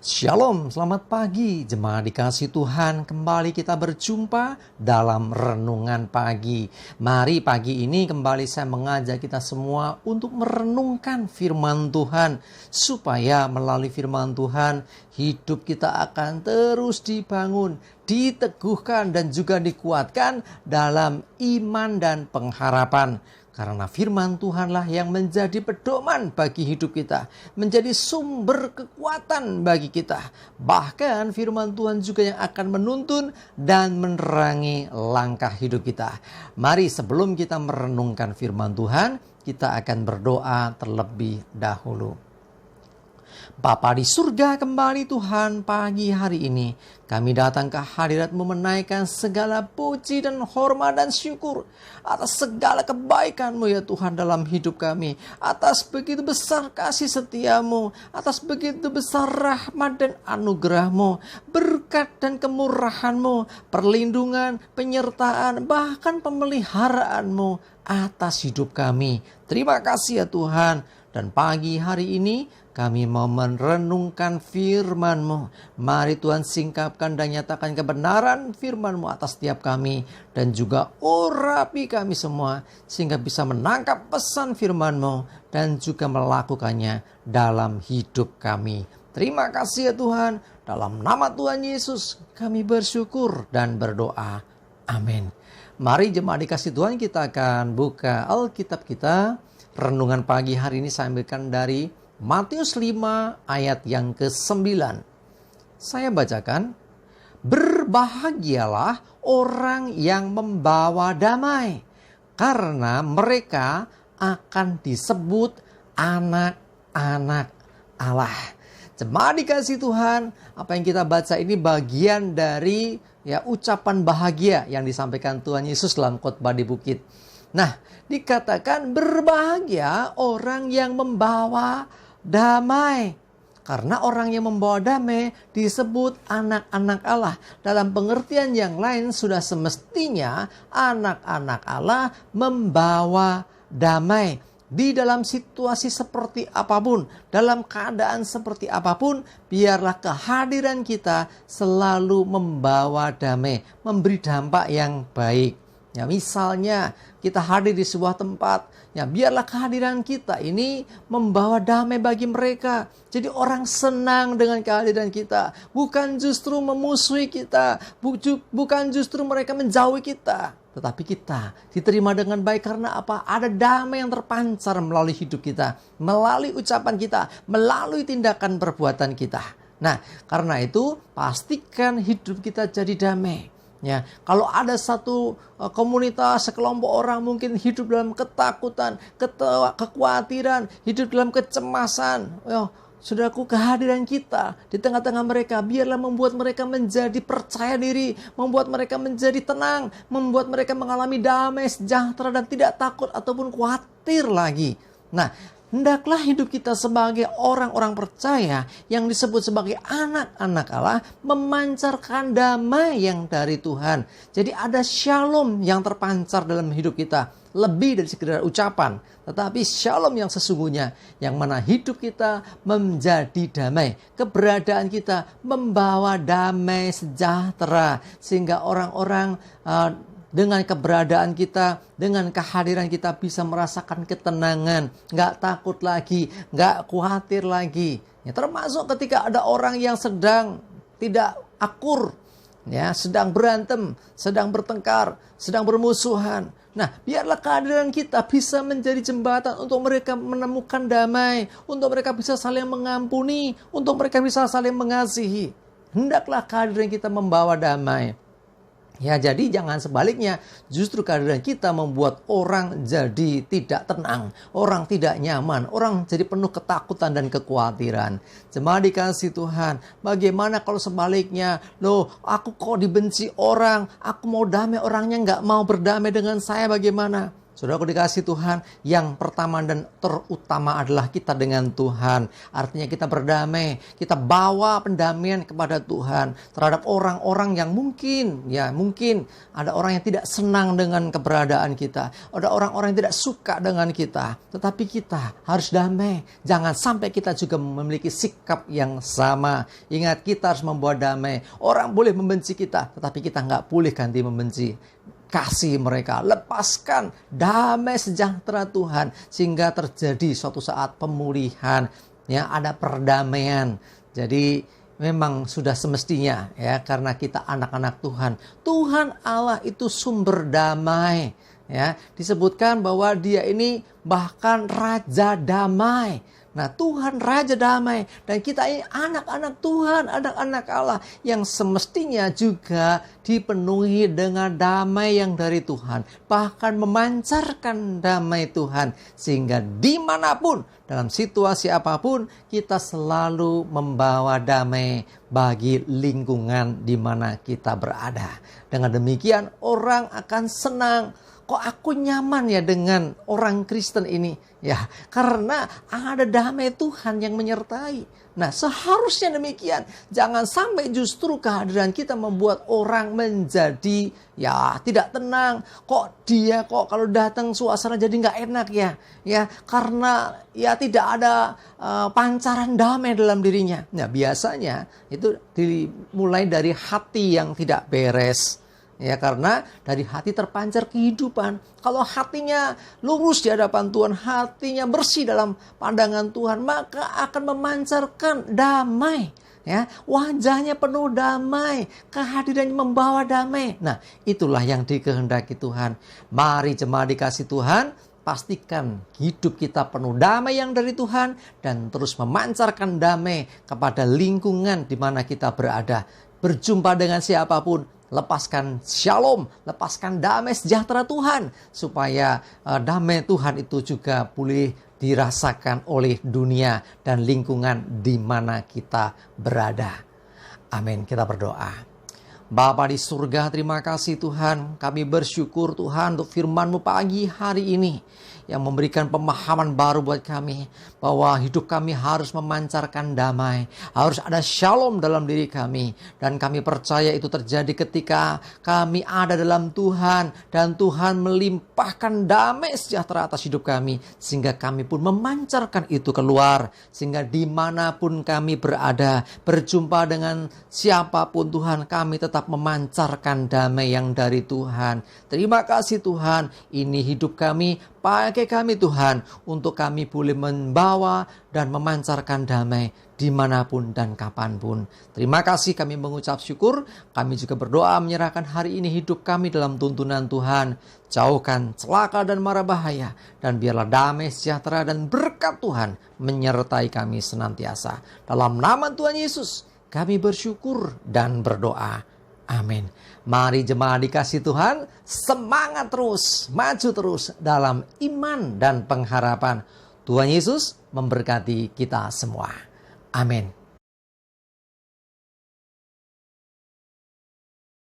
Shalom, selamat pagi jemaat dikasih Tuhan. Kembali kita berjumpa dalam renungan pagi. Mari pagi ini kembali saya mengajak kita semua untuk merenungkan firman Tuhan, supaya melalui firman Tuhan hidup kita akan terus dibangun, diteguhkan dan juga dikuatkan dalam iman dan pengharapan. Karena firman Tuhanlah yang menjadi pedoman bagi hidup kita, menjadi sumber kekuatan bagi kita. Bahkan firman Tuhan juga yang akan menuntun dan menerangi langkah hidup kita. Mari sebelum kita merenungkan firman Tuhan, kita akan berdoa terlebih dahulu. Bapa di surga, kembali Tuhan pagi hari ini kami datang ke hadirat-Mu menaikkan segala puji dan hormat dan syukur atas segala kebaikan-Mu ya Tuhan dalam hidup kami, atas begitu besar kasih setia-Mu, atas begitu besar rahmat dan anugerah-Mu, berkat dan kemurahan-Mu, perlindungan, penyertaan, bahkan pemeliharaan-Mu atas hidup kami. Terima kasih ya Tuhan. Dan pagi hari ini kami mau merenungkan firman-Mu. Mari Tuhan singkapkan dan nyatakan kebenaran firman-Mu atas setiap kami. Dan juga urapi kami semua, sehingga bisa menangkap pesan firman-Mu dan juga melakukannya dalam hidup kami. Terima kasih ya Tuhan. Dalam nama Tuhan Yesus kami bersyukur dan berdoa. Amin. Mari jemaat dikasih Tuhan, kita akan buka Alkitab kita. Renungan pagi hari ini saya ambilkan dari Matius 5 ayat yang ke-9. Saya bacakan, berbahagialah orang yang membawa damai, karena mereka akan disebut anak-anak Allah. Jemaat dikasih Tuhan, apa yang kita baca ini bagian dari ucapan bahagia yang disampaikan Tuhan Yesus dalam khotbah di bukit. Nah, dikatakan berbahagia orang yang membawa damai. Karena orang yang membawa damai disebut anak-anak Allah. Dalam pengertian yang lain sudah semestinya anak-anak Allah membawa damai. Di dalam situasi seperti apapun, dalam keadaan seperti apapun, biarlah kehadiran kita selalu membawa damai, memberi dampak yang baik. Ya, misalnya kita hadir di sebuah tempat, ya biarlah kehadiran kita ini membawa damai bagi mereka. Jadi orang senang dengan kehadiran kita, bukan justru memusuhi kita, bukan justru mereka menjauhi kita, tetapi kita diterima dengan baik karena apa? Ada damai yang terpancar melalui hidup kita, melalui ucapan kita, melalui tindakan perbuatan kita. Nah, karena itu pastikan hidup kita jadi damai. Ya, kalau ada satu komunitas, sekelompok orang mungkin hidup dalam ketakutan, kekhawatiran, hidup dalam kecemasan. Saudaraku, kehadiran kita di tengah-tengah mereka biarlah membuat mereka menjadi percaya diri, membuat mereka menjadi tenang, membuat mereka mengalami damai, sejahtera dan tidak takut ataupun khawatir lagi. Nah, hendaklah hidup kita sebagai orang-orang percaya yang disebut sebagai anak-anak Allah memancarkan damai yang dari Tuhan. Jadi ada shalom yang terpancar dalam hidup kita. Lebih dari sekedar ucapan, tetapi shalom yang sesungguhnya, yang mana hidup kita menjadi damai. Keberadaan kita membawa damai sejahtera. Sehingga orang-orang dengan keberadaan kita, dengan kehadiran kita bisa merasakan ketenangan, gak takut lagi, gak khawatir lagi. Ya, termasuk ketika ada orang yang sedang tidak akur, ya, sedang berantem, sedang bertengkar, sedang bermusuhan. Nah, biarlah kehadiran kita bisa menjadi jembatan untuk mereka menemukan damai, untuk mereka bisa saling mengampuni, untuk mereka bisa saling mengasihi. Hendaklah kehadiran kita membawa damai. Ya, jadi jangan sebaliknya, justru kehadiran kita membuat orang jadi tidak tenang, orang tidak nyaman, orang jadi penuh ketakutan dan kekhawatiran. Jemaat dikasih Tuhan, bagaimana kalau sebaliknya, aku kok dibenci orang, aku mau damai, orangnya nggak mau berdamai dengan saya, bagaimana? Saudaraku dikasih Tuhan, yang pertama dan terutama adalah kita dengan Tuhan. Artinya kita berdamai, kita bawa pendamaian kepada Tuhan terhadap orang-orang yang mungkin ada orang yang tidak senang dengan keberadaan kita. Ada orang-orang yang tidak suka dengan kita. Tetapi kita harus damai. Jangan sampai kita juga memiliki sikap yang sama. Ingat, kita harus membuat damai. Orang boleh membenci kita, tetapi kita nggak boleh ganti membenci. Kasih mereka, lepaskan damai sejahtera Tuhan sehingga terjadi suatu saat pemulihan, ya, ada perdamaian. Jadi memang sudah semestinya, ya, karena kita anak-anak Tuhan. Tuhan Allah itu sumber damai, ya. Disebutkan bahwa Dia ini bahkan raja damai. Nah, Tuhan Raja Damai, dan kita ini anak-anak Tuhan, anak-anak Allah yang semestinya juga dipenuhi dengan damai yang dari Tuhan. Bahkan memancarkan damai Tuhan, sehingga dimanapun, dalam situasi apapun, kita selalu membawa damai bagi lingkungan di mana kita berada. Dengan demikian, orang akan senang. Kok aku nyaman ya dengan orang Kristen ini? Ya, karena ada damai Tuhan yang menyertai. Nah, seharusnya demikian. Jangan sampai justru kehadiran kita membuat orang menjadi tidak tenang. Kok kalau datang suasana jadi nggak enak ya? Ya, karena tidak ada pancaran damai dalam dirinya. Nah, biasanya itu dimulai dari hati yang tidak beres. Ya, karena dari hati terpancar kehidupan. Kalau hatinya lurus di hadapan Tuhan, hatinya bersih dalam pandangan Tuhan, maka akan memancarkan damai. Ya, wajahnya penuh damai, kehadirannya membawa damai. Nah, itulah yang dikehendaki Tuhan. Mari jemaat dikasih Tuhan, pastikan hidup kita penuh damai yang dari Tuhan dan terus memancarkan damai kepada lingkungan di mana kita berada. Berjumpa dengan siapapun, lepaskan shalom, lepaskan damai sejahtera Tuhan, supaya damai Tuhan itu juga boleh dirasakan oleh dunia dan lingkungan di mana kita berada. Amin. Kita berdoa. Bapa di surga, terima kasih Tuhan. Kami bersyukur Tuhan untuk firman-Mu pagi hari ini yang memberikan pemahaman baru buat kami bahwa hidup kami harus memancarkan damai, harus ada shalom dalam diri kami, dan kami percaya itu terjadi ketika kami ada dalam Tuhan dan Tuhan melimpahkan damai sejahtera atas hidup kami, sehingga kami pun memancarkan itu keluar, sehingga dimanapun kami berada, berjumpa dengan siapapun Tuhan, kami tetap memancarkan damai yang dari Tuhan. Terima kasih Tuhan, ini hidup kami, pakai kami Tuhan, untuk kami boleh membawa dan memancarkan damai dimanapun dan kapanpun. Terima kasih, kami mengucap syukur. Kami juga berdoa menyerahkan hari ini hidup kami dalam tuntunan Tuhan. Jauhkan celaka dan mara bahaya, dan biarlah damai sejahtera dan berkat Tuhan menyertai kami senantiasa. Dalam nama Tuhan Yesus kami bersyukur dan berdoa. Amin. Mari jemaat dikasih Tuhan, semangat terus, maju terus dalam iman dan pengharapan. Tuhan Yesus memberkati kita semua. Amin.